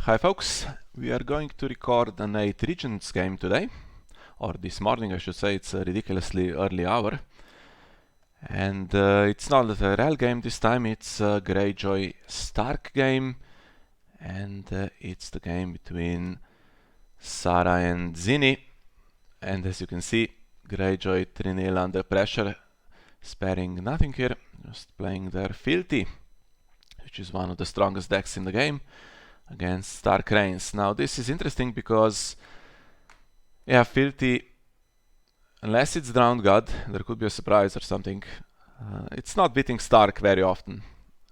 Hi folks, we are going to record an 8 Regents game today, or this morning I should say. It's a ridiculously early hour. And it's not a RoW game this time, it's a Greyjoy Stark game, and it's the game between Saraaa and Zinni. And as you can see, Greyjoy 3-0 under pressure, sparing nothing here, just playing their Fealty, which is one of the strongest decks in the game, against Stark Rains. Now this is interesting because, yeah, Fealty, unless it's Drowned God, there could be a surprise or something. It's not beating Stark very often,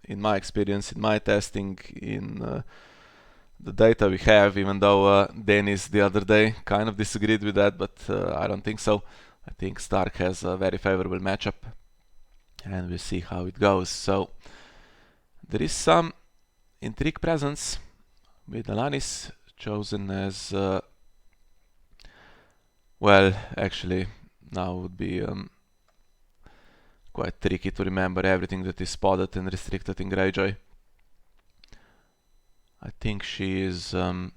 in my experience, in my testing, in the data we have, even though Dennis the other day kind of disagreed with that, but I don't think so. I think Stark has a very favorable matchup, and we'll see how it goes. So there is some intrigue presence with Alanis chosen as, well, actually now would be quite tricky to remember everything that is spotted and restricted in Greyjoy. I think she is in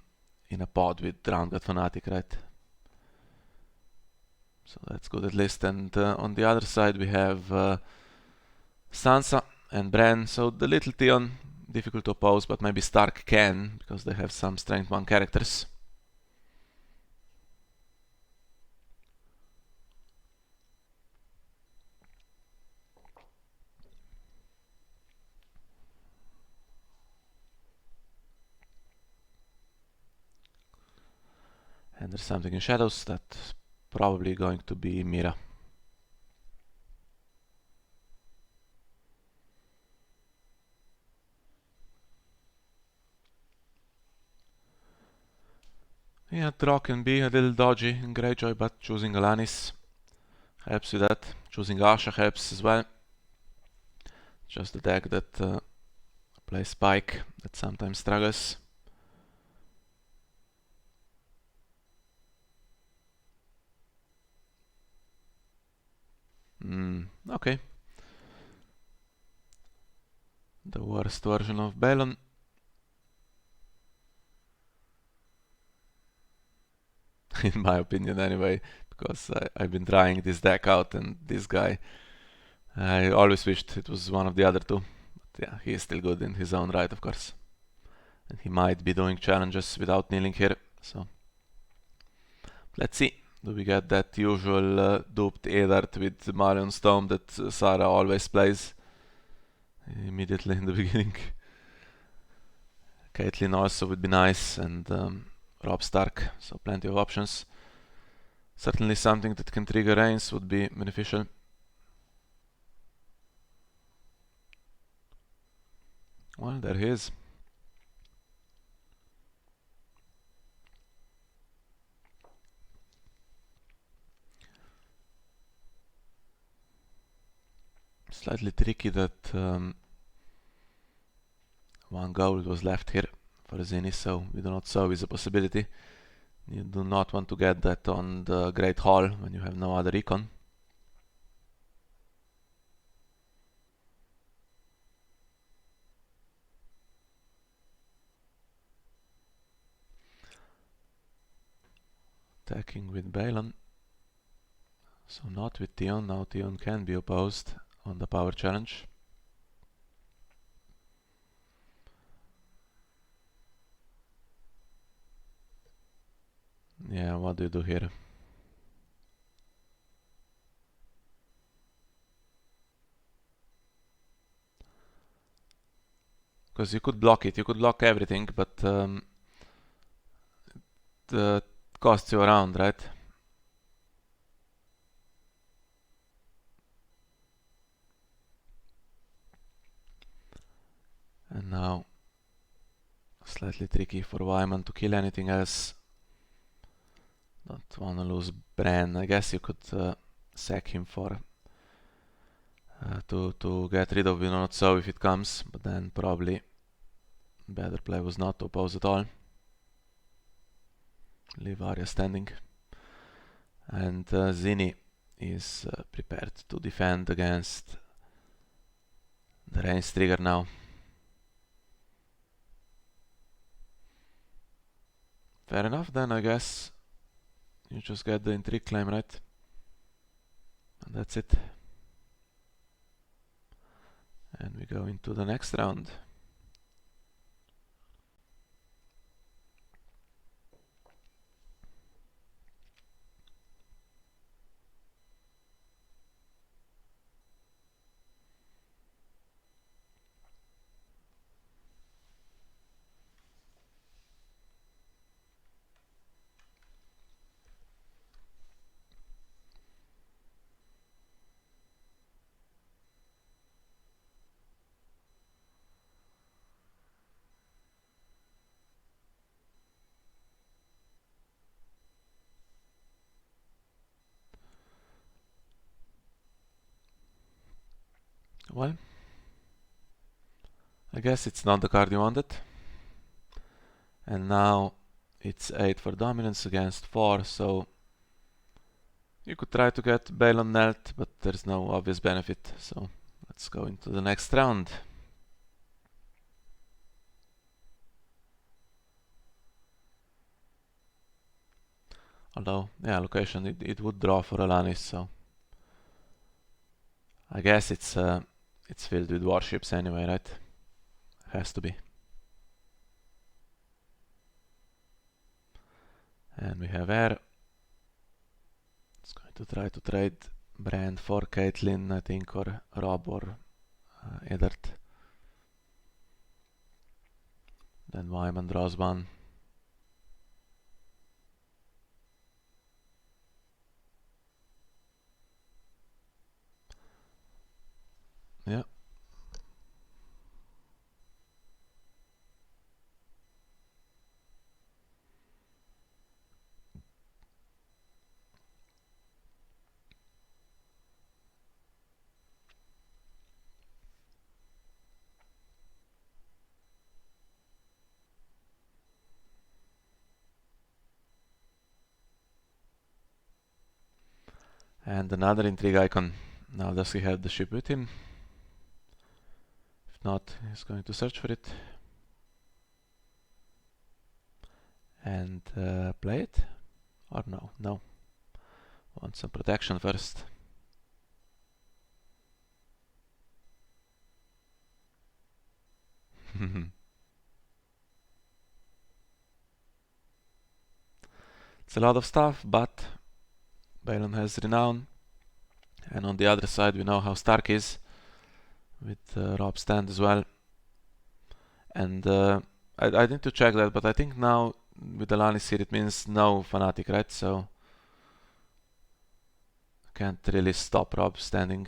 a pod with Drowned God Fanatic, right? So that's good at least. And on the other side we have Sansa and Bran. So the little Theon, difficult to oppose, but maybe Stark can, because they have some strength 1 characters. And there's something in shadows that's probably going to be Mira. Yeah, draw can be a little dodgy in Greyjoy, but choosing Alanis helps with that. Choosing Asha helps as well. Just the deck that plays Spike that sometimes struggles. Okay. The worst version of Balon. In my opinion anyway, because I've been trying this deck out, and this guy, I always wished it was one of the other two. But yeah, he is still good in his own right, of course. And he might be doing challenges without kneeling here, so let's see. Do we get that usual duped Eddard with Marion's Tome that Saraaa always plays immediately in the beginning? Caitlyn also would be nice, and Robb Stark, so plenty of options. Certainly something that can trigger Rains would be beneficial. Well, there he is. Slightly tricky that 1 gold was left here for Zinni, so we do not solve is a possibility. You do not want to get that on the Great Hall when you have no other recon. Attacking with Balon. So not with Theon. Now Theon can be opposed on the power challenge. Yeah, what do you do here? Because you could block it, you could block everything, but it costs you around, right? And now slightly tricky for Wyman to kill anything else. Don't wanna lose Bran. I guess you could sack him for to get rid of not so if it comes, but then probably better play was not to oppose at all. Leave Arya standing. And Zinni is prepared to defend against the Rains trigger now. Fair enough then, I guess. You just get the intrigue claim, right? And that's it. And we go into the next round. Well, I guess it's not the card you wanted. And now it's 8 for dominance against 4, so you could try to get Balon knelt, but there's no obvious benefit, so let's go into the next round. Although, yeah, location, it would draw for Alanis, so I guess it's filled with warships anyway, right? Has to be. And we have air. It's going to try to trade Brand for Caitlyn, I think, or Rob or Eddard. Then Wyman draws one. Yeah. And another intrigue icon. Now does he have the ship with him? If not, he's going to search for it. And play it? Or no? No. Want some protection first. It's a lot of stuff, but Balon has renown. And on the other side we know how Stark is, with Rob's stand as well. And I need to check that, but I think now with the Alanis here it means no fanatic, right? So can't really stop Rob standing.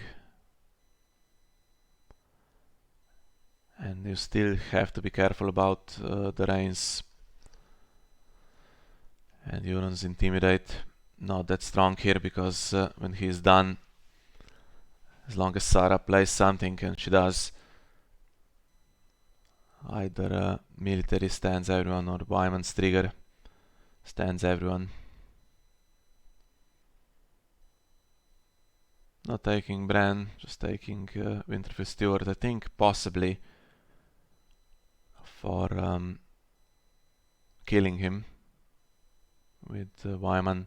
And you still have to be careful about the Reigns and Euron's Intimidate. Not that strong here, because when he's done, as long as Saraaa plays something, and she does, either military stands everyone or Wyman's trigger stands everyone. Not taking Bran, just taking Winterfell Stewart, I think possibly for killing him with Wyman.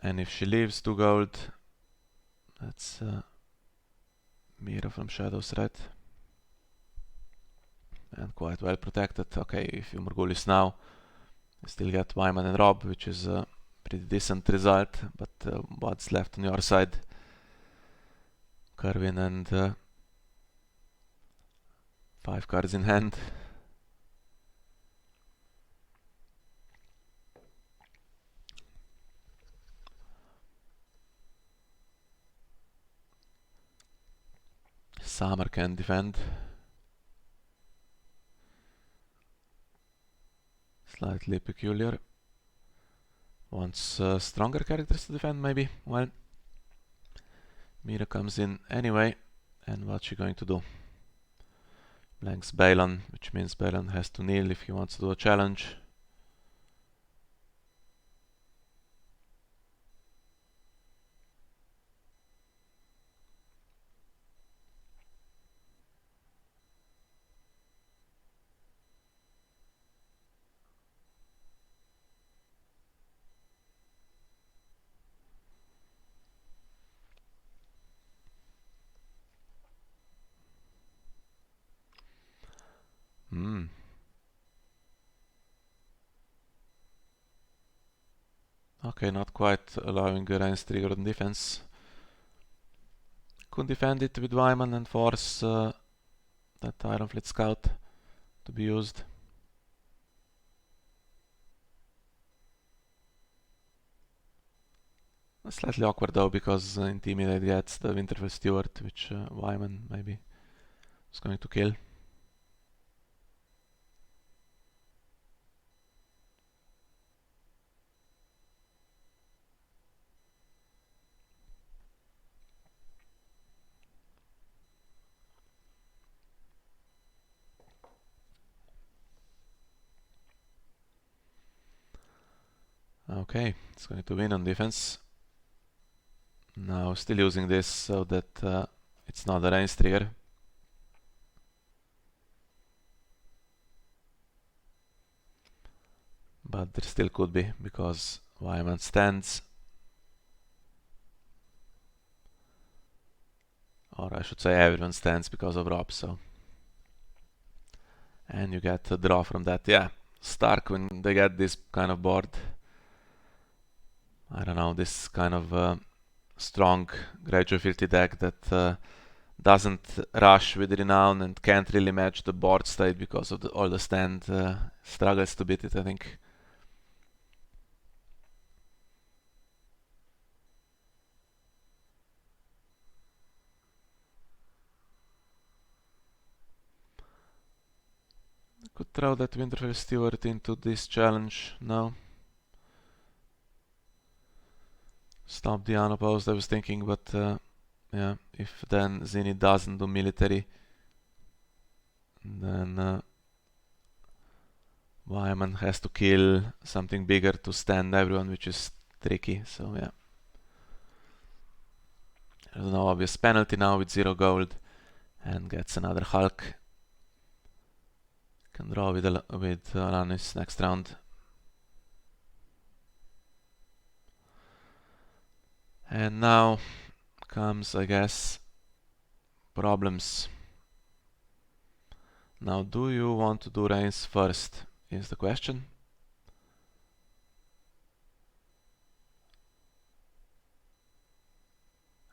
And if she leaves 2 gold, that's Mira from Shadows, right? And quite well protected. Okay, if you Morghulis now, you still get Wyman and Rob, which is a pretty decent result, but what's left on your side? Kerwin and 5 cards in hand. Summer can defend. Slightly peculiar. Wants stronger characters to defend, maybe? Well, Mira comes in anyway, and what's she going to do? Blanks Balon, which means Balon has to kneel if he wants to do a challenge. Okay, not quite allowing Rains trigger on defense. Could defend it with Wyman and force that Ironfleet scout to be used. Slightly awkward though, because Intimidate gets the Winterfell Steward, which Wyman maybe is going to kill. Okay, it's going to win on defense. Now still using this so that it's not a Rains trigger. But there still could be, because Wyman stands. Or I should say everyone stands because of Rob, so. And you get a draw from that. Yeah, Stark, when they get this kind of board, I don't know, this kind of strong Greyjoy Fealty deck that doesn't rush with Renown and can't really match the board state because of all the stand, struggles to beat it, I think. Could throw that Winterfell Steward into this challenge now. Stop the unopposed, I was thinking, but yeah, if then Zenith doesn't do military, then Wyman has to kill something bigger to stand everyone, which is tricky, so yeah. There's no obvious penalty now with 0 gold, and gets another Hulk. Can draw with Alanis next round. And now comes, I guess, problems. Now, do you want to do Rains first, is the question.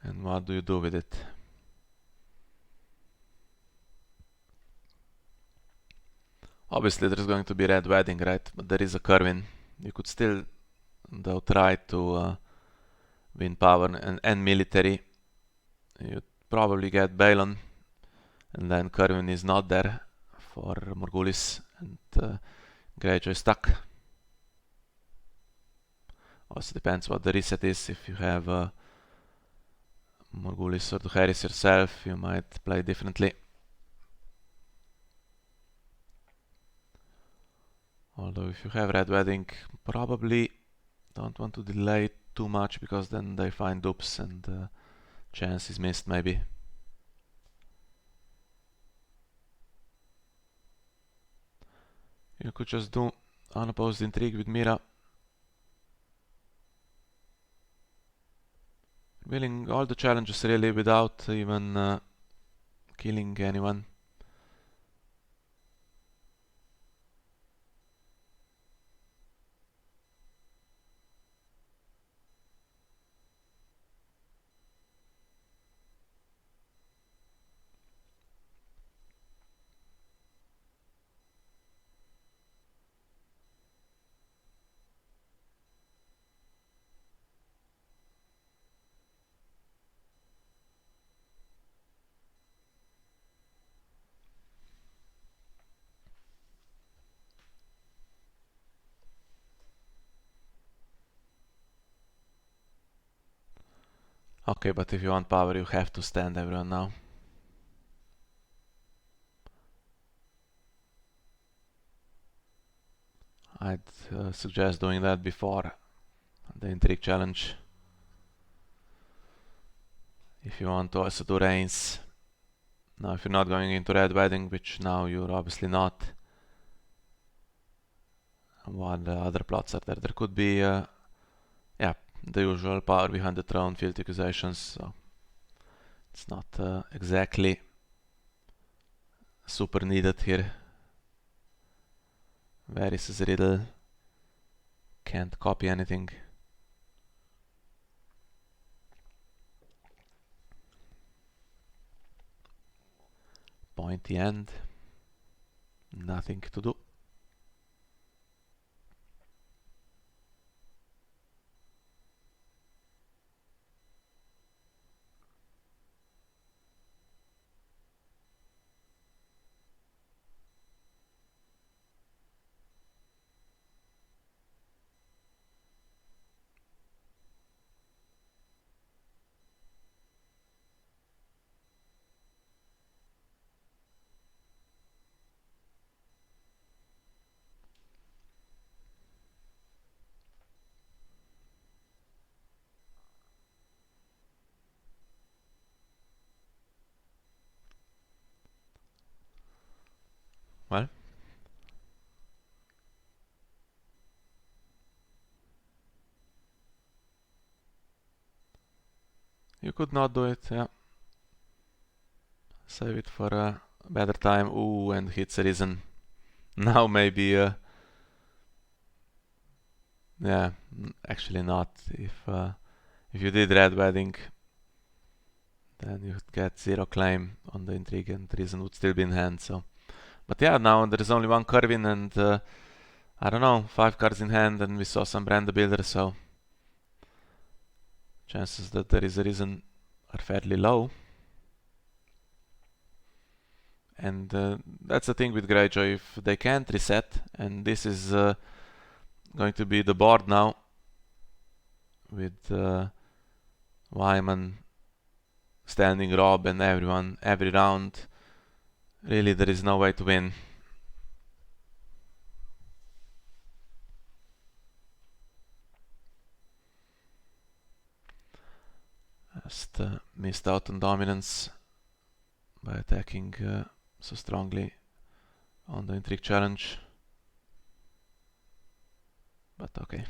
And what do you do with it? Obviously there's going to be Red Wedding, right? But there is a Kerwin. You could still, though, try to win power and military. You'd probably get Balon, and then Kerwin is not there for Morghulis, and Greyjoy stuck. Also depends what the reset is. If you have Morghulis or Dohaeris yourself, you might play differently. Although if you have Red Wedding, probably don't want to delay too much, because then they find dupes and chance is missed maybe. You could just do unopposed intrigue with Mira. Winning all the challenges really without even killing anyone. Okay, but if you want power, you have to stand everyone now. I'd suggest doing that before the intrigue challenge. If you want to also do Rains. Now, if you're not going into Red Wedding, which now you're obviously not, what other plots are there? There could be, yeah, the usual power behind the throne, Fealty accusations, so it's not exactly super needed here. Varys is riddle. Can't copy anything. Pointy end. Nothing to do. Well, you could not do it, yeah. Save it for a better time. Ooh, and hits a reason. Now maybe, yeah, actually not. If you did red wedding, then you'd get 0 claim on the intrigue and reason would still be in hand, so. But yeah, now there is only 1 Curvin and I don't know, 5 cards in hand, and we saw some Brand the Builder, so chances that there is a reason are fairly low. And that's the thing with Greyjoy, if they can't reset, and this is going to be the board now, with Wyman standing Rob and everyone, every round, really there is no way to win. Just missed out on dominance by attacking so strongly on the intrigue challenge. But okay.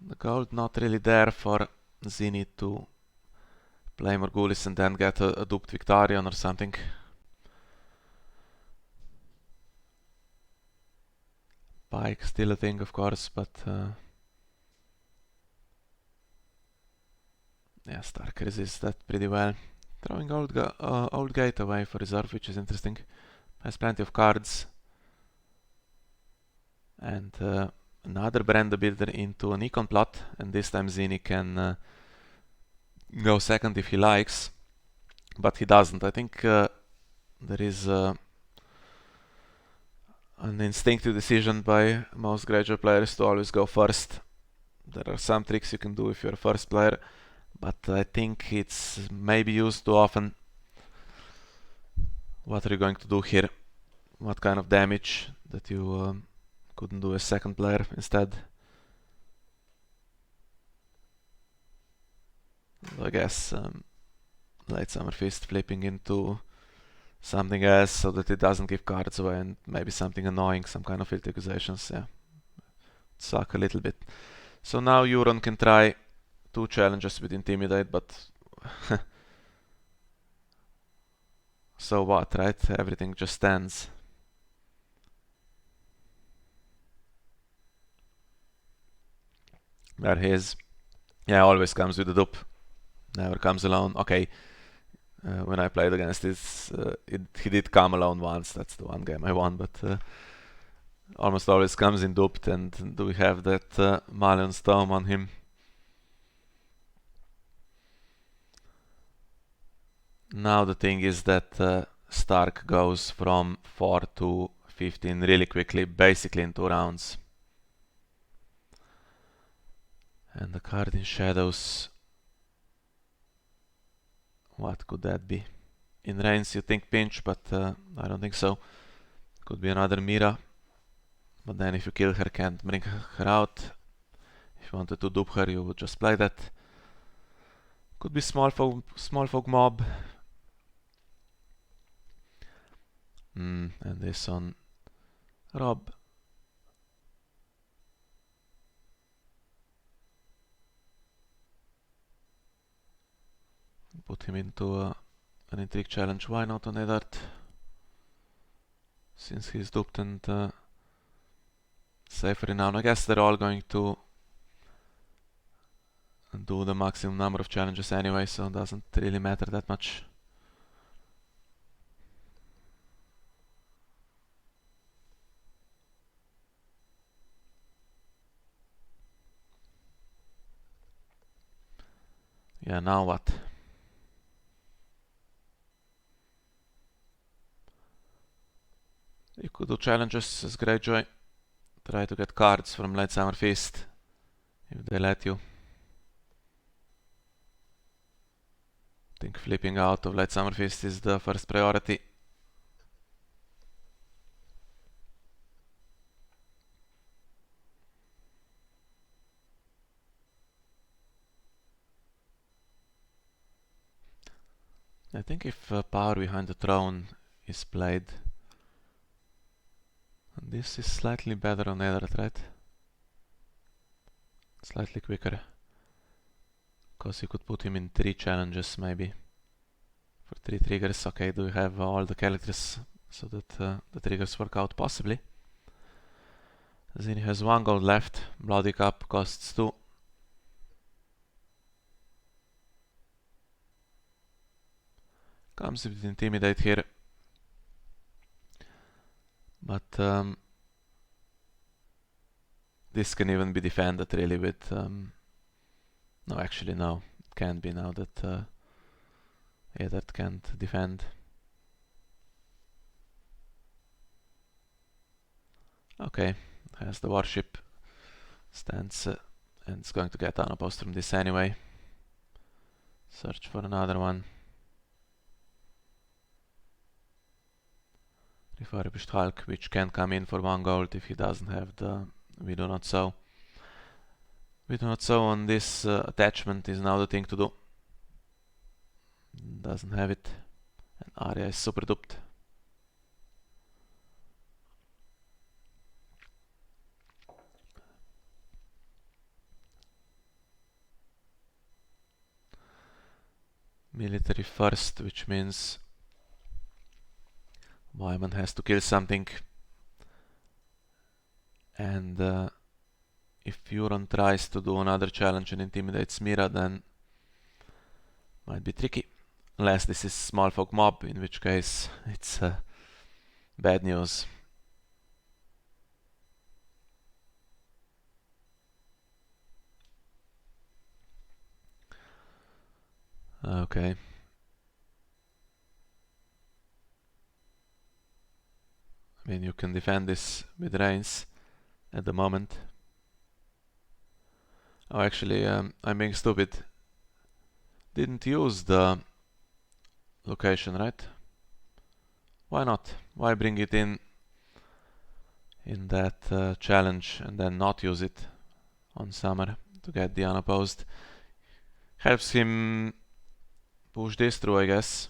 The gold not really there for Zenith to play Morgulis and then get a duped Victarion or something. Pike still a thing, of course, but yeah, Stark resists that pretty well. Throwing old Gate away for reserve, which is interesting. Has plenty of cards. And another Brand the Builder into an Econ plot, and this time Zini can go second if he likes, but he doesn't. I think there is an instinctive decision by most Greyjoy players to always go first. There are some tricks you can do if you're a first player, but I think it's maybe used too often. What are you going to do here? What kind of damage that you couldn't do as second player instead? I guess Late Summer Feast flipping into something else so that it doesn't give cards away, and maybe something annoying, some kind of Fealty accusations, yeah. Suck a little bit. So now Euron can try 2 challenges with Intimidate, but so what, right? Everything just stands. There he is. Yeah, always comes with a dupe. Never comes alone. Okay, when I played against this, he did come alone once. That's the one game I won, but almost always comes in duped. And do we have that Malion Storm on him? Now the thing is that Stark goes from 4 to 15 really quickly, basically in 2 rounds. And the card in shadows, what could that be? In Reigns you think pinch, but I don't think so. Could be another Mira, but then if you kill her, can't bring her out. If you wanted to dupe her, you would just play that. Could be small folk mob. And this on Rob. put him into an intrigue challenge. Why not on Eddard? Since he's duped and safer renown. I guess they're all going to do the maximum number of challenges anyway, so it doesn't really matter that much. Yeah, now what? You could do challenges as Greyjoy. Try to get cards from Late Summer Feast, if they let you. I think flipping out of Late Summer Feast is the first priority. I think if Power Behind the Throne is played, and this is slightly better on Eddard, right? Slightly quicker. Because you could put him in 3 challenges maybe. For 3 triggers. Okay, do you have all the characters so that the triggers work out? Possibly. Zini has 1 gold left. Bloody Cup costs 2. Comes with Intimidate here. But this can even be defended really with... no, actually no. It can't be now that Eddard can't defend. Okay, has the warship. Stands and it's going to get unopposed from this anyway. Search for another one. Refurbished Hulk, which can come in for 1 gold if he doesn't have the We Do Not Sow. We Do Not Sow on this attachment is now the thing to do. Doesn't have it. And Arya is super duped. Military first, which means Wyman has to kill something. And if Euron tries to do another challenge and intimidates Mira, then might be tricky. Unless this is Small Folk Mob, in which case it's bad news. Okay. I mean, you can defend this with Reigns at the moment. Oh, actually, I'm being stupid. Didn't use the location, right? Why not? Why bring it in that challenge and then not use it on Summer to get the unopposed? Helps him push this through, I guess.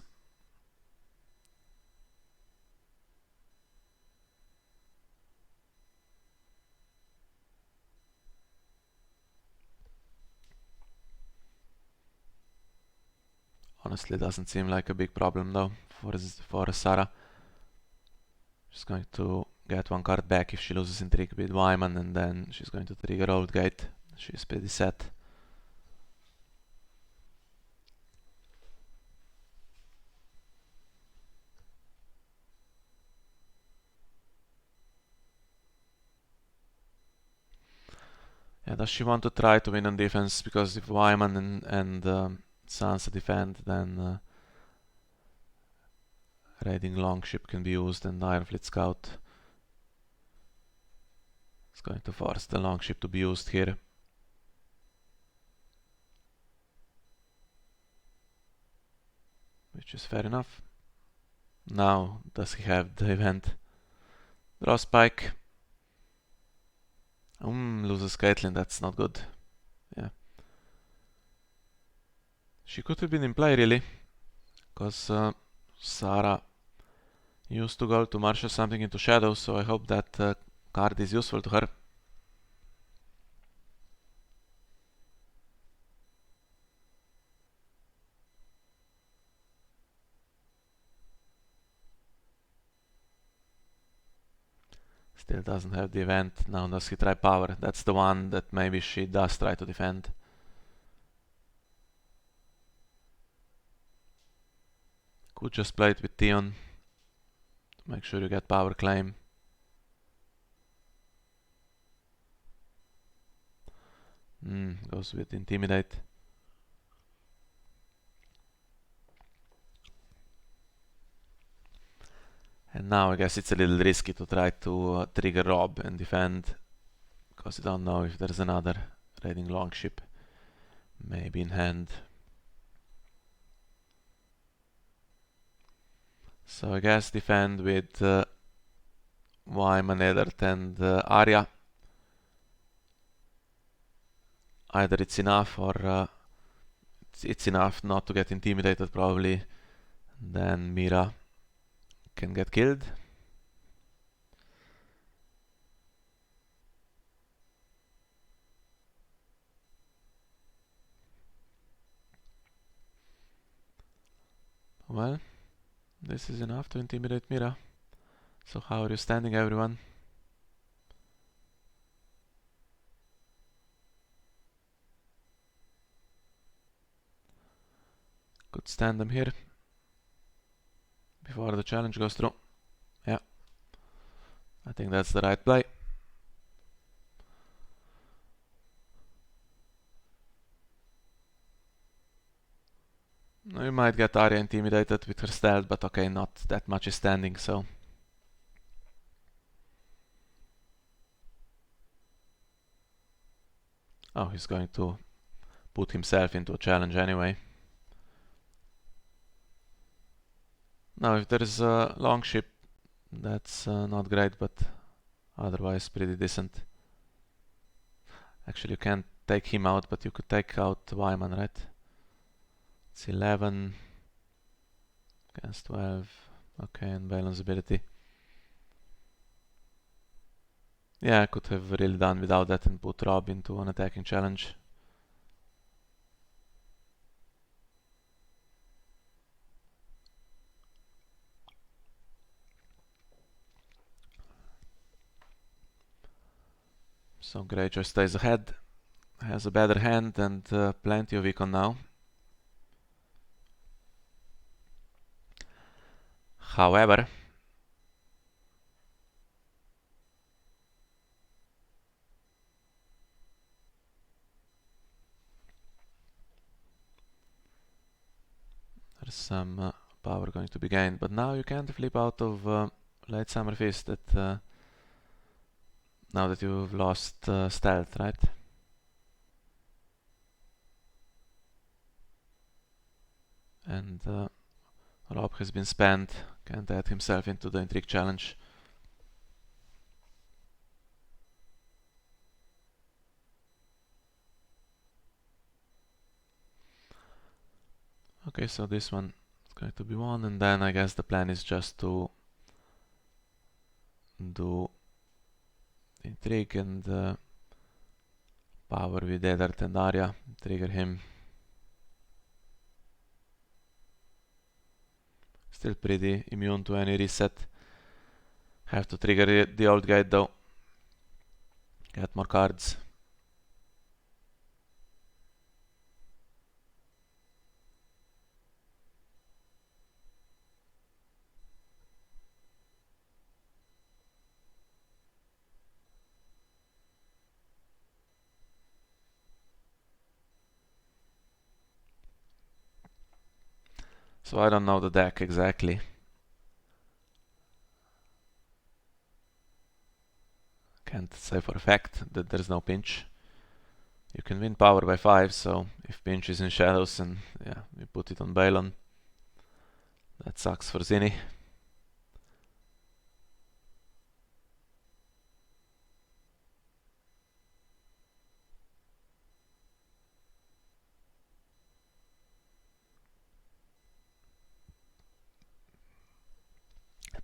Honestly, doesn't seem like a big problem though for Saraaa. She's going to get 1 card back if she loses Intrigue with Wyman, and then she's going to trigger Oldgate. She's pretty set. Yeah, does she want to try to win on defense? Because if Wyman and Sansa defend, then raiding Longship can be used, and Ironfleet Scout is going to force the Longship to be used here. Which is fair enough. Now, does he have the event? Draw Spike. Loses Caitlyn, that's not good. Yeah. She could have been in play really, because Saraaa used to go to marshal something into shadows, so I hope that card is useful to her. Still doesn't have the event. Now does he try power? That's the one that maybe she does try to defend. Could just play it with Theon. Make sure you get power claim. Goes with intimidate. And now I guess it's a little risky to try to trigger Rob and defend, because you don't know if there's another raiding longship maybe in hand. So I guess defend with Wyman, Eddard and Arya. Either it's enough or it's enough not to get intimidated probably. Then Mira can get killed. Well, this is enough to intimidate Mira. So how are you standing, everyone? Could stand them here before the challenge goes through. Yeah, I think that's the right play. We might get Arya intimidated with her stealth, but okay, not that much is standing, so... Oh, he's going to put himself into a challenge anyway. Now, if there is a longship, that's not great, but otherwise pretty decent. Actually, you can't take him out, but you could take out Wyman, right? It's 11 against 12. Okay, and balance ability. Yeah, I could have really done without that and put Rob into an attacking challenge. So Greyjoy stays ahead, has a better hand and plenty of econ now. However, there's some power going to be gained, but now you can't flip out of Late Summer Feast that now that you've lost stealth, right? And Rob has been spent, can't add himself into the intrigue challenge. Okay, so this one is going to be won, and then I guess the plan is just to do intrigue and power with Eddard and Arya, trigger him. Still pretty immune to any reset. Have to trigger the old guide though. Get more cards. So I don't know the deck exactly. Can't say for a fact that there's no pinch. You can win power by 5, so if pinch is in shadows and yeah, we put it on Balon. That sucks for Zinni.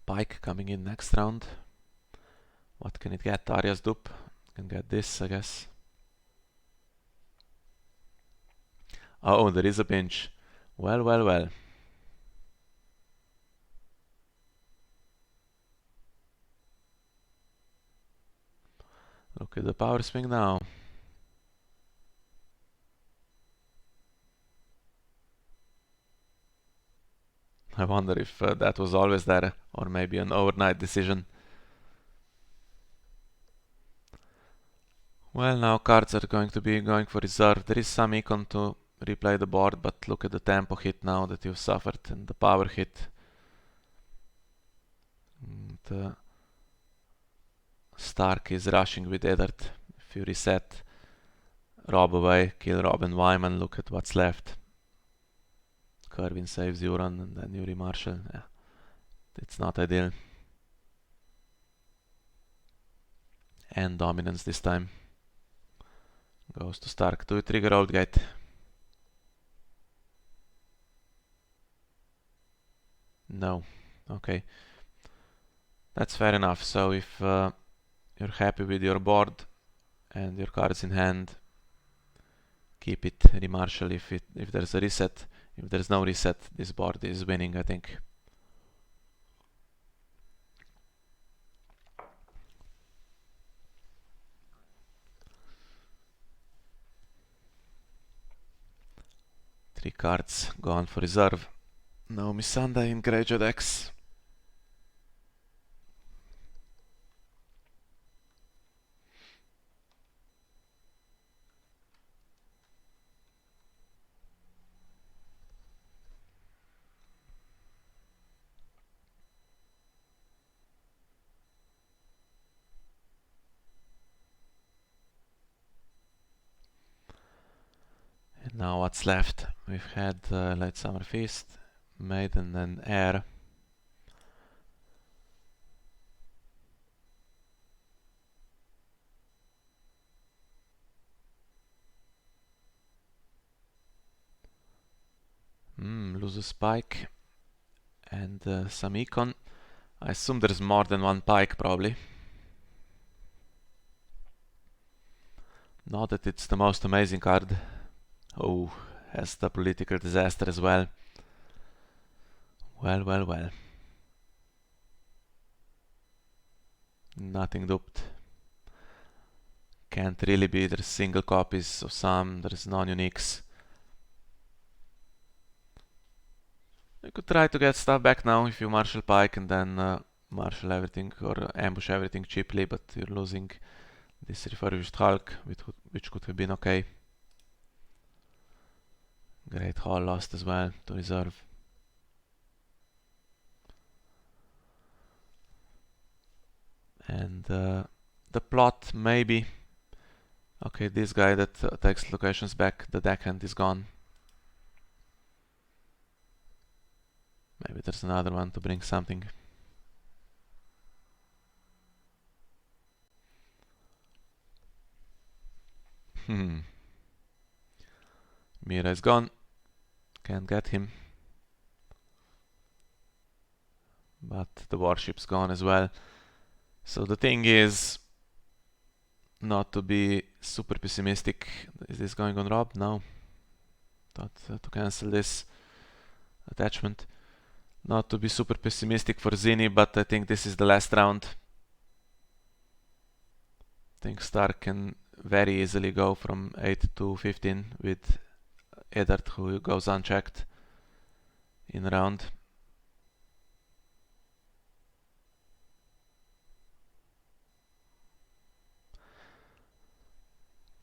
Pike coming in next round. What can it get? Arya's dupe. Can get this, I guess. Oh, there is a pinch. Well, well, well. Look at the power swing now. I wonder if that was always there, or maybe an overnight decision. Well, now cards are going to be going for reserve. There is some econ to replay the board, but look at the tempo hit now that you've suffered, and the power hit. And, Stark is rushing with Eddard. If you reset Rob away, kill Rob and Wyman, look at what's left. Kerwin saves Euron and then Yuri Marshall. Yeah, it's not ideal. And dominance this time. Goes to Stark. Do you trigger Outgate? No. Okay. That's fair enough. So if you're happy with your board and your cards in hand, keep it. Remarshal if there's a reset. If there's no reset, this board is winning, I think. Three cards gone for reserve. No Missandei in Greyjoy decks. And now what's left? We've had Late Summer Feast, Maiden and Heir. Lose a Spike and some econ. I assume there's more than one Pike probably. Not that it's the most amazing card. Oh, has the political disaster as well. Well. Nothing duped. Can't really be. There's single copies of some, there's non-uniques. You could try to get stuff back now if you Marshal Pike and then Marshal everything or ambush everything cheaply, but you're losing this refurbished Hulk, which could have been okay. Great Hall lost as well to reserve. And the plot maybe. Okay, this guy that takes locations back, the deckhand is gone. Maybe there's another one to bring something. Mira is gone. Can't get him. But the warship's gone as well. So the thing is not to be super pessimistic. Is this going on Rob? No. Thought to cancel this attachment. Not to be super pessimistic for Zinni, but I think this is the last round. I think Stark can very easily go from 8 to 15 with Eddard, who goes unchecked in round.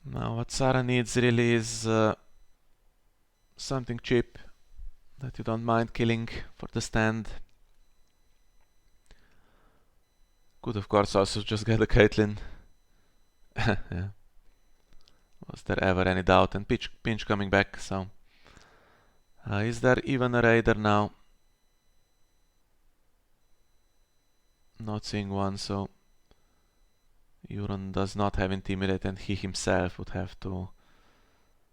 Now what Saraaa needs really is something cheap that you don't mind killing for the stand. Could of course also just get a Caitlyn. Yeah. Was there ever any doubt? And Pinch coming back, so... is there even a raider now? Not seeing one, so... Euron does not have Intimidate and he himself would have to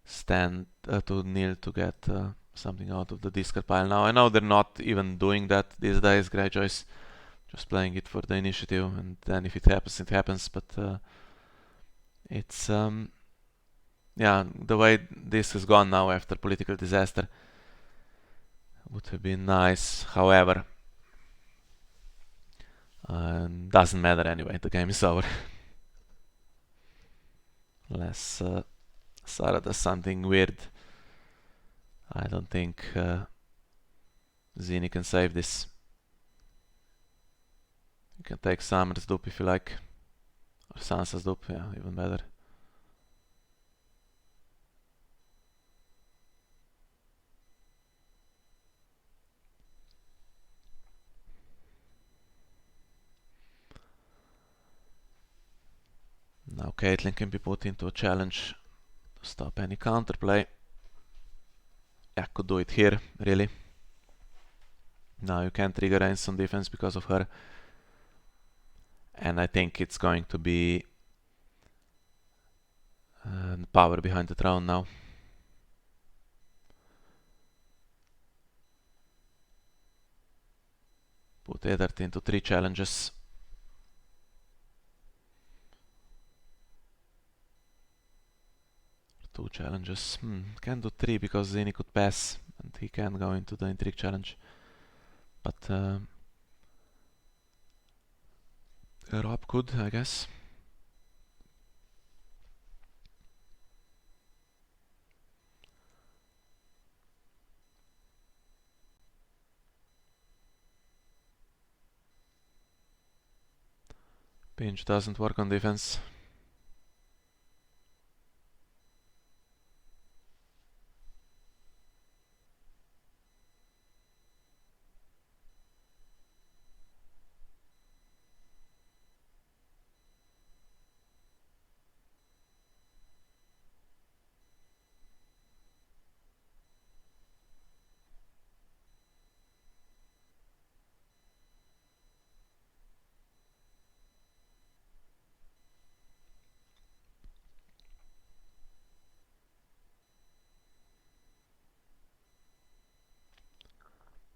stand, to kneel to get something out of the discard pile. Now I know they're not even doing that these days, Greyjoy's just playing it for the initiative, and then if it happens, it happens, but it's yeah, the way this has gone now after political disaster would have been nice. However, doesn't matter anyway, the game is over. Unless Saraaa does something weird. I don't think Zini can save this. You can take Summer's dupe if you like. Or Sansa's dupe, yeah, even better. Now Caitlyn can be put into a challenge to stop any counterplay. Yeah, could do it here, really. Now you can't trigger Rains on defense because of her. And I think it's going to be power behind the throne now. Put Eddard into 3 challenges. Two challenges. Can do 3 because Zini could pass and he can go into the intrigue challenge. But Rob could, I guess. Pinch doesn't work on defense.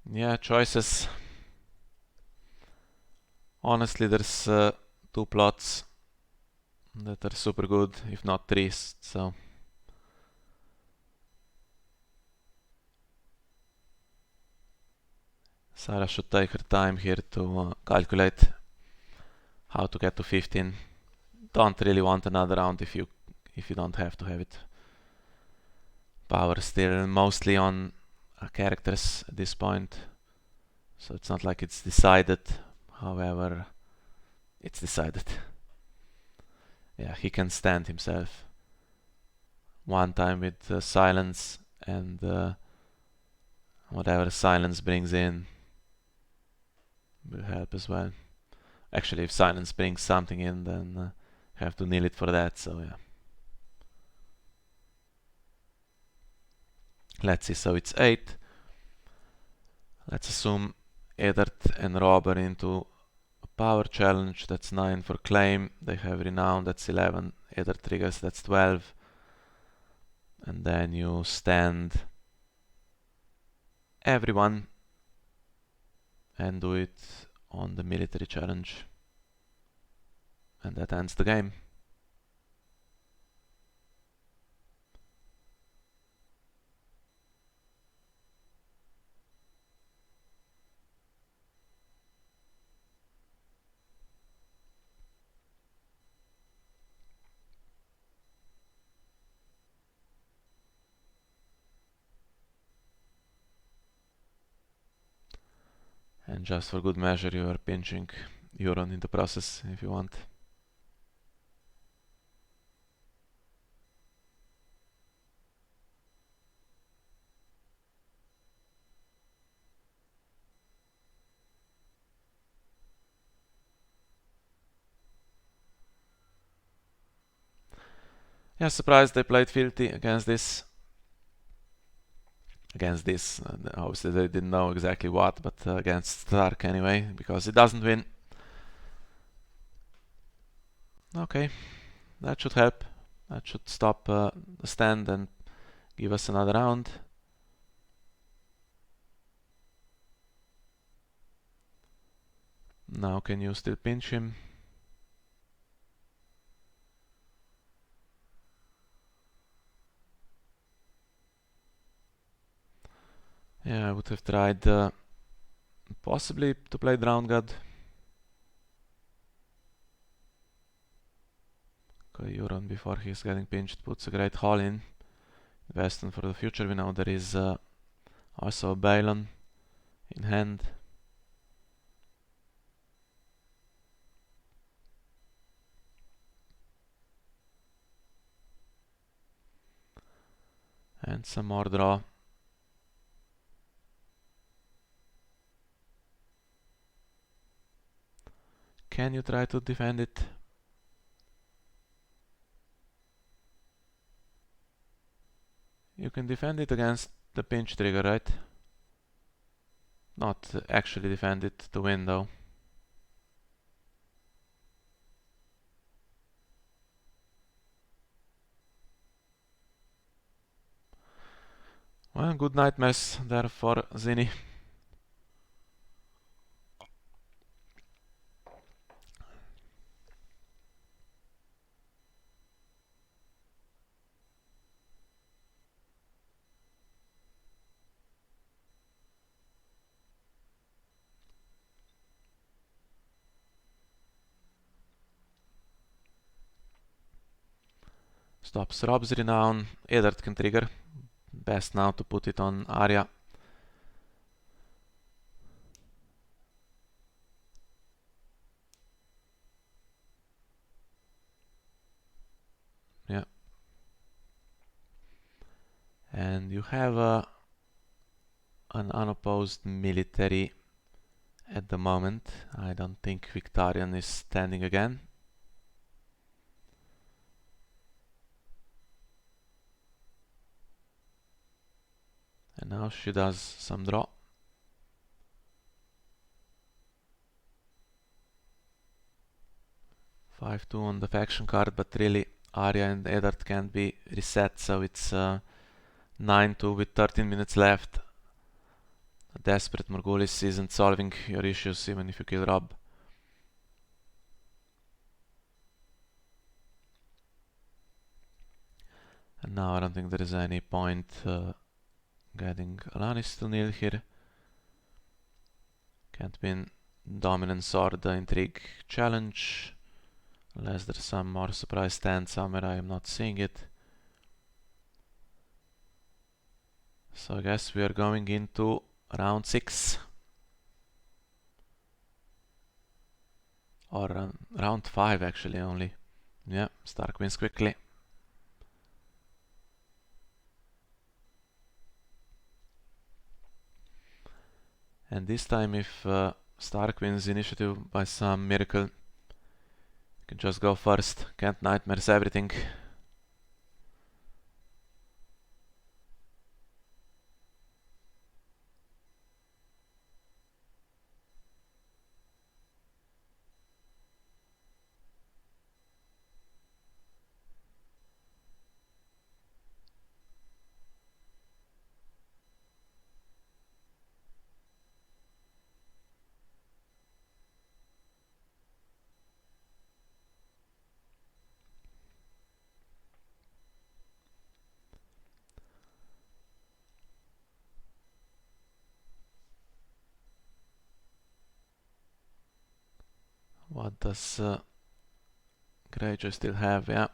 Yeah, choices. Honestly, there's 2 plots that are super good, if not 3, so... Saraaa should take her time here to calculate how to get to 15. Don't really want another round if you don't have to have it. Power still mostly on characters at this point, so it's not like it's decided. However, it's decided. Yeah, he can stand himself. One time with silence, and whatever silence brings in will help as well. Actually, if silence brings something in, then have to kneel it for that, so yeah. Let's see, so it's 8. Let's assume Eddard and Rob are into a power challenge. That's 9 for claim. They have renown, that's 11. Eddard triggers, that's 12. And then you stand everyone and do it on the military challenge. And that ends the game. And just for good measure, you are pinching Euron in the process if you want. Yeah, surprised they played Fealty against this. Obviously they didn't know exactly what, but against Stark anyway, because it doesn't win. Okay, that should help. That should stop the stand and give us another round. Now can you still pinch him? Yeah, I would have tried possibly to play Drowned God. Euron, before he's getting pinched, puts a great haul in. Investing for the future. We know there is also a Balon in hand. And some more draw. Can you try to defend it? You can defend it against the pinch trigger, right? Not actually defend it to win though. Well, good nightmares there for Zinni. Stops Rob's Renown. Eddard can trigger. Best now to put it on Arya. Yeah. And you have an unopposed military at the moment. I don't think Victorian is standing again. And now she does some draw. Five-two on the faction card, but really Arya and Eddard can't be reset, so it's 9-2 with 13 minutes left. A desperate Morghulis isn't solving your issues even if you kill Rob. And now I don't think there is any point getting Alanis to kneel here. Can't win dominance or the intrigue challenge. Unless there's some more surprise stand somewhere, I am not seeing it. So I guess we are going into round 6. Or round 5 actually only. Yeah, Stark wins quickly. And this time if Stark wins initiative by some miracle, you can just go first. Can't nightmares everything. What does Greyjoy still have? Yeah,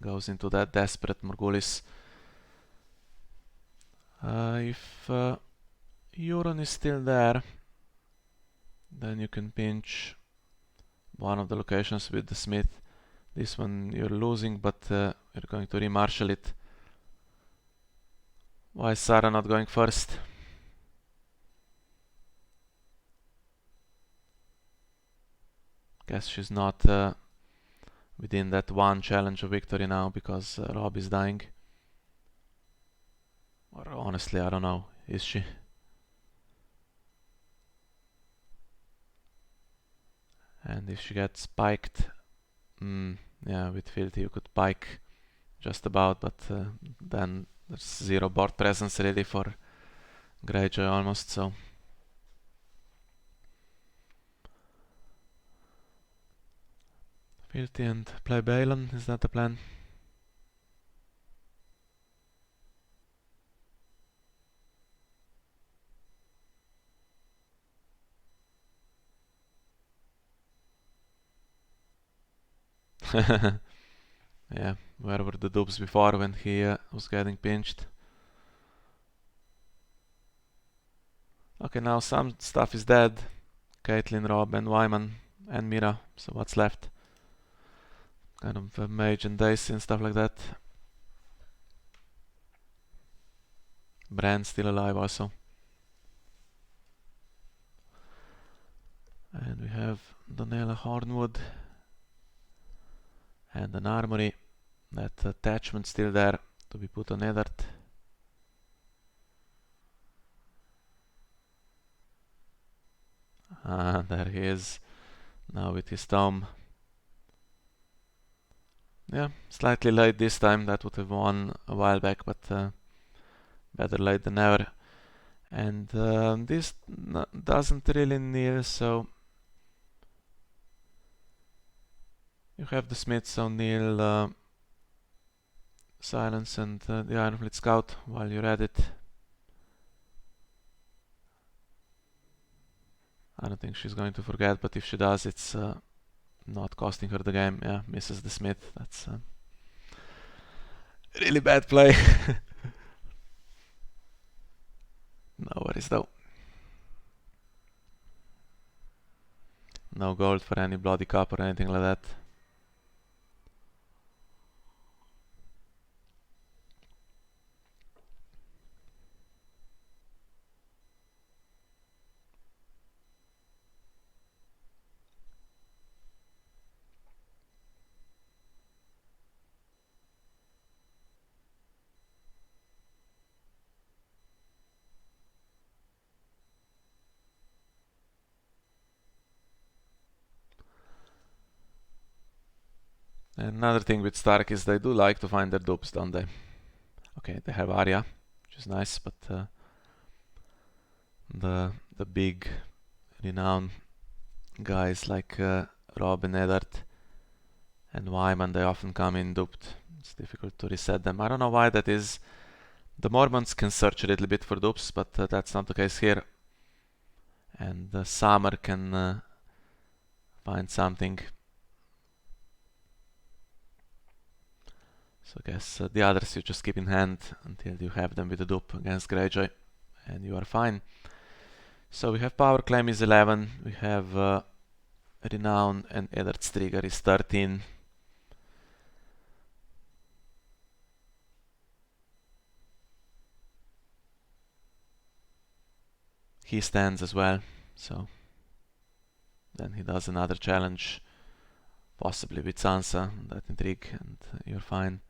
goes into that desperate Morghulis. If Euron is still there, then you can pinch one of the locations with the Smith. This one you're losing, but you're going to remarshal it. Why is Saraaa not going first? Guess she's not within that one challenge of victory now because Rob is dying. Or honestly, I don't know. Is she? And if she gets spiked, yeah, with Fealty you could pike just about, but then there's zero board presence ready for Greyjoy almost, so. Fealty and play Balon, is that the plan? Yeah, where were the dupes before when he was getting pinched? Okay, now some stuff is dead. Caitlyn, Rob, and Wyman, and Mira. So what's left? Kind of Mage and Daisy and stuff like that. Bran's still alive also. And we have Donella Hornwood. And an armory. That attachment still there to be put on Eddard. Ah, there he is. Now with his tome. Yeah, slightly late this time. That would have won a while back, but better late than never. And this doesn't really kneel, so you have the Smiths O'Neill, Silence, and the Ironfleet Scout while you're at it. I don't think she's going to forget, but if she does, it's not costing her the game. Yeah, misses the Smith. That's really bad play. No worries though. No gold for any bloody cup or anything like that. Another thing with Stark is they do like to find their dupes, don't they? Okay, they have Arya, which is nice, but the big renowned guys like Rob and Eddard and Wyman, they often come in duped. It's difficult to reset them. I don't know why that is. The Mormons can search a little bit for dupes, but that's not the case here. And Summer can find something. So I guess the others you just keep in hand until you have them with a dupe against Greyjoy, and you are fine. So we have Power Claim is 11, we have Renown, and Eddard's Trigger is 13. He stands as well, so then he does another challenge, possibly with Sansa, that intrigue, and you're fine.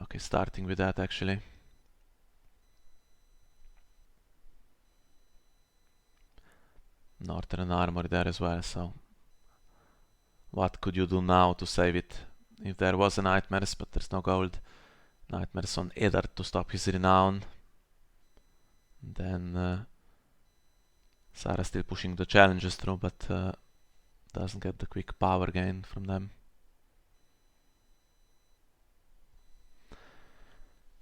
Okay, starting with that actually. Northern Armor there as well, so what could you do now to save it? If there was a Nightmares, but there's no gold. Nightmares on Eddard to stop his Renown. Then Saraaa still pushing the challenges through, but doesn't get the quick power gain from them.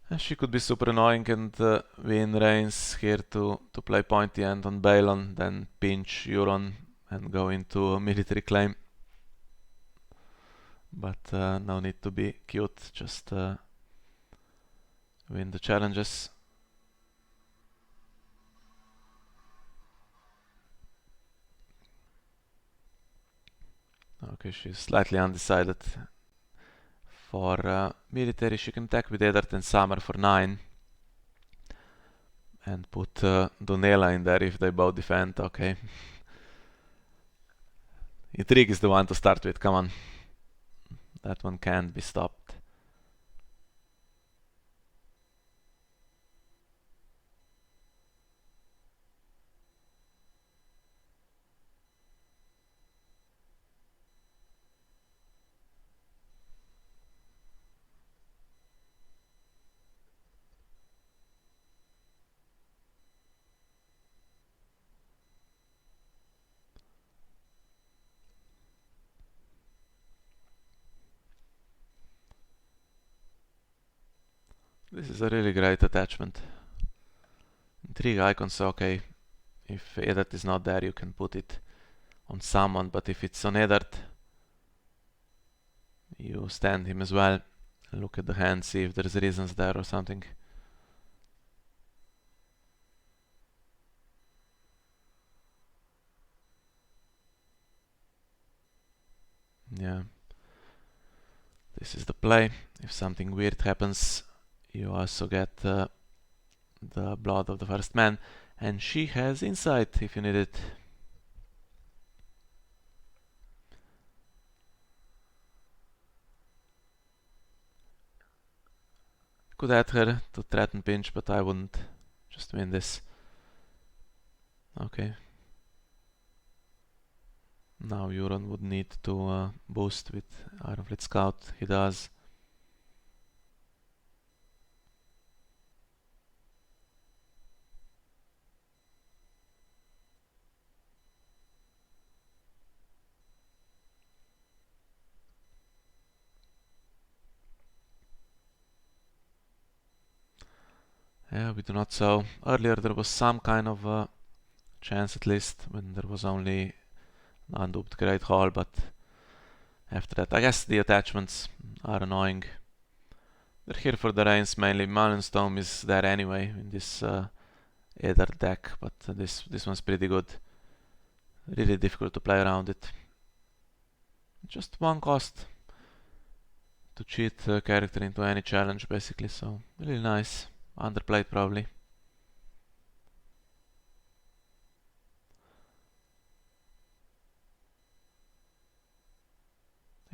And she could be super annoying and win Reigns here to play pointy end on Balon, then pinch Euron and go into a military claim. But no need to be cute, just win the challenges. Okay, she's slightly undecided. For military, she can attack with Eddard and Summer for 9. And put Donella in there if they both defend, okay. Intrigue is the one to start with, come on. That one can't be stopped. This is a really great attachment. Intrigue icons, okay. If Eddard is not there, you can put it on someone, but if it's on Eddard, you stand him as well. Look at the hand, see if there's reasons there or something. Yeah. This is the play. If something weird happens, you also get the blood of the first man. And she has insight if you need it. Could add her to threaten pinch, but I wouldn't. Just win this. Okay. Now Euron would need to boost with Ironfleet Scout. He does. Yeah, we do not so. Earlier there was some kind of chance at least when there was only an unduped Great Hall, but after that I guess the attachments are annoying. They're here for the Rains mainly. Mallenstone is there anyway in this Aether deck, but this one's pretty good. Really difficult to play around it. Just one cost to cheat a character into any challenge basically, so really nice. Underplayed probably.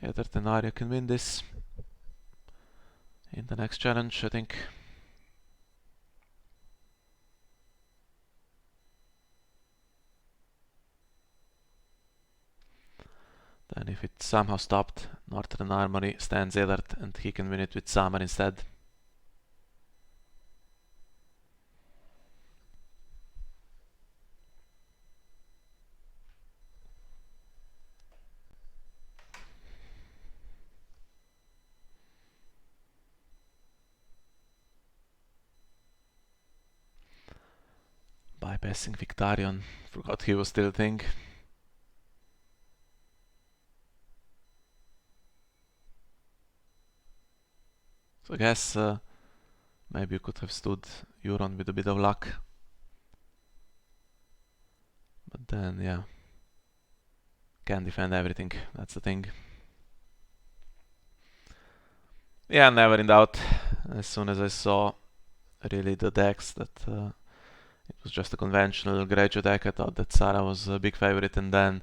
Either Tenaria can win this in the next challenge, I think. Then if it somehow stopped, Northern Armory stands Eddard and he can win it with Summer instead. Bypassing Victarion, forgot he was still a thing. So I guess maybe you could have stood Euron with a bit of luck. But then, yeah, can't defend everything, that's the thing. Yeah, never in doubt. As soon as I saw really the decks that it was just a conventional Greyjoy deck, I thought that Saraaa was a big favorite, and then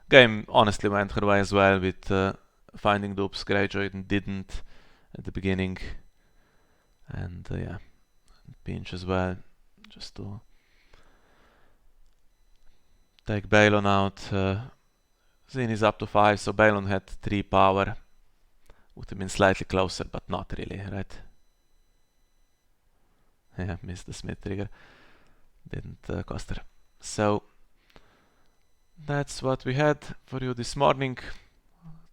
game honestly went her way as well with finding dupes. Greyjoy didn't at the beginning, and yeah, pinch as well, just to take Balon out. Zin is up to 5, so Balon had 3 power. Would have been slightly closer, but not really, right? Yeah, missed the Smith trigger. Didn't cost her. So that's what we had for you this morning.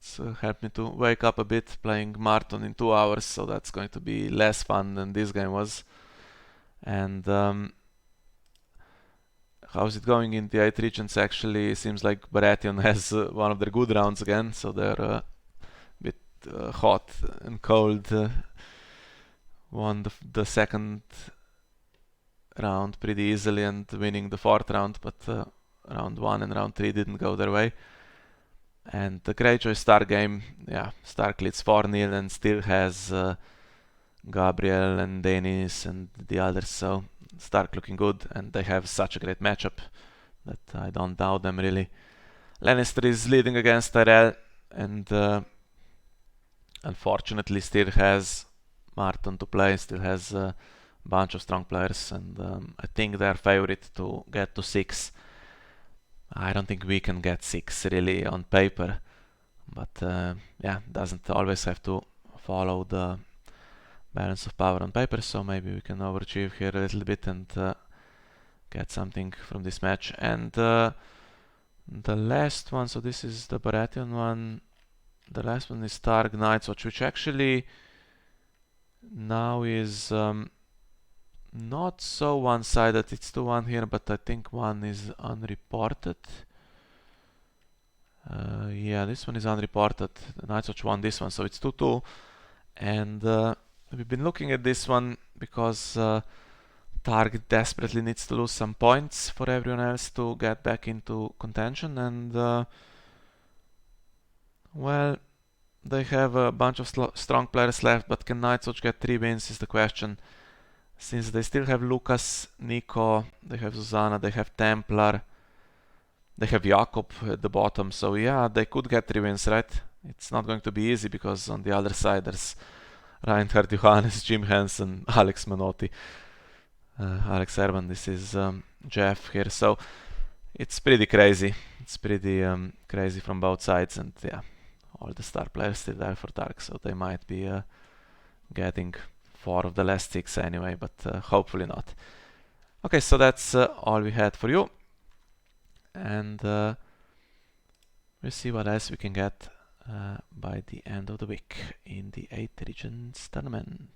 It's helped me to wake up a bit playing Marton in 2 hours, so that's going to be less fun than this game was. And how's it going in the 8 regions? Actually, seems like Baratheon has one of their good rounds again, so they're a bit hot and cold. Won the second round pretty easily and winning the 4th round, but round 1 and round 3 didn't go their way. And the Greyjoy Star game, yeah, Stark leads 4-0 and still has Gabriel and Dennis and the others, so Stark looking good, and they have such a great matchup that I don't doubt them really. Lannister is leading against Tyrell and unfortunately still has Marton to play, still has a bunch of strong players, and I think they're favorite to get to 6. I don't think we can get 6 really on paper, but yeah, doesn't always have to follow the balance of power on paper, so maybe we can overachieve here a little bit and get something from this match. And the last one, so this is the Baratheon one, the last one is Stark Night's Watch, which actually now is not so one-sided. It's 2-1 here, but I think one is unreported. Yeah, Yeah, this one is unreported. The Nightwatch won this one, so it's 2-2. And we've been looking at this one because Target desperately needs to lose some points for everyone else to get back into contention. And well, they have a bunch of strong players left, but can Nightwatch get 3 wins is the question. Since they still have Lucas, Nico, they have Susanna, they have Templar, they have Jakob at the bottom, so yeah, they could get 3 wins, right? It's not going to be easy because on the other side there's Reinhard Johannes, Jim Hansen, Alex Manotti, Alex Erban, this is Jeff here, so it's pretty crazy. It's pretty crazy from both sides, and yeah, all the star players still there for Dark, so they might be getting 4 of the last 6 anyway, but hopefully not. Okay, so that's all we had for you, and we'll see what else we can get by the end of the week in the 8 Regions tournament.